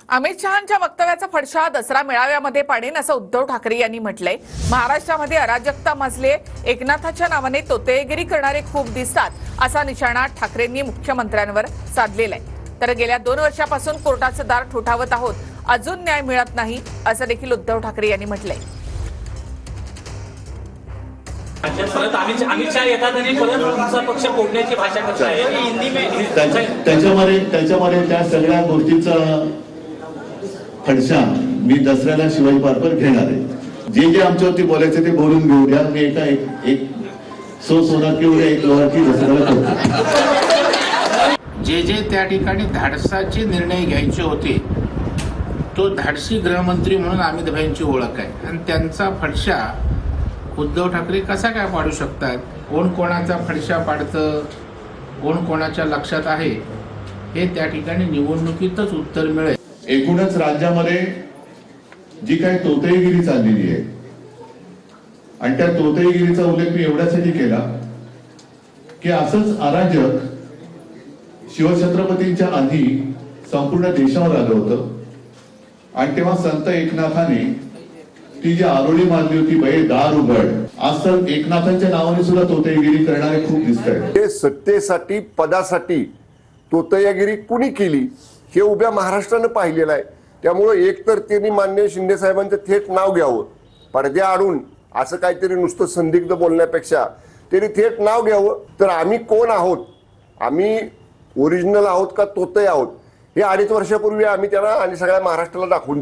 अमित शहांच्या वक्तव्याचा फडशा दसरा मेळाव्यामध्ये पाडेन असं उद्धव ठाकरे यांनी म्हटलंय। महाराष्ट्रामध्ये अराजकता माजलीये, एकनाथाच्या नावाने तोतेगिरी करणारे खूप दिसतात असा निशाणा ठाकरेंनी मुख्यमंत्र्यांवर साधलेला आहे। तर गेल्या 2 वर्षापासून कोर्टाचं दार ठोठावत आहोत, अजून न्याय मिळत नाही असं देखील उद्धव ठाकरे यांनी म्हटलंय। परत अमित शाह येतात आणि परत तुमचा पक्ष फोडण्याची भाषा करताय। त्याच्यामध्ये त्या सगळ्या गोष्टीचा फडशा मी दसऱ्याला शिवाजी पार्कवर घेणार आहे। जे आमच्यावरती बोलायचे ते बोलून घेऊ द्या। मी एक सोना किंवा एक लोहा की दसऱ्याला करतो। जे त्या ठिकाणी धाडसाचे निर्णय घ्यायचे होते, तो धाडसी गृहमंत्री म्हणून अमित भाईंची ओळख आहे आणि त्यांचा फडशा उद्धव ठाकरे कसा काय पाडू शकतात? कोण कोणाचा फडशा पाडतं, कोण कोणाच्या लक्षात आहे, हे त्या ठिकाणी निवडणुकीतच उत्तर मिळेल। एकूणच राज्यामध्ये जी काही तोतेगिरी चाललेली आहे आणि त्या तोतेगिरीचा उल्लेख मी एवढ्यासाठी केला की असंच अराजक शिवछत्रपतींच्या आधी संपूर्ण देशावर आलं होतं आणि तेव्हा संत एकनाथाने ती जी आरोळी मारली होती, बे दार उघड, आज तर एकनाथांच्या नावाने सुद्धा तोतेगिरी करणारे खूप दिसत आहेत। हे सत्तेसाठी पदासाठी तोतयागिरी कुणी केली हे उभ्या महाराष्ट्रानं पाहिलेलं आहे। त्यामुळे एकतर त्यांनी माननीय शिंदे साहेबांचं थेट नाव घ्यावं, पडद्या आडून असं काहीतरी नुसतं संदिग्ध बोलण्यापेक्षा त्यांनी थेट नाव घ्यावं। तर आम्ही कोण आहोत, आम्ही ओरिजिनल आहोत का तोतय आहोत, हे 2.5 वर्षापूर्वी आम्ही त्यांना आणि सगळ्या महाराष्ट्राला दाखवून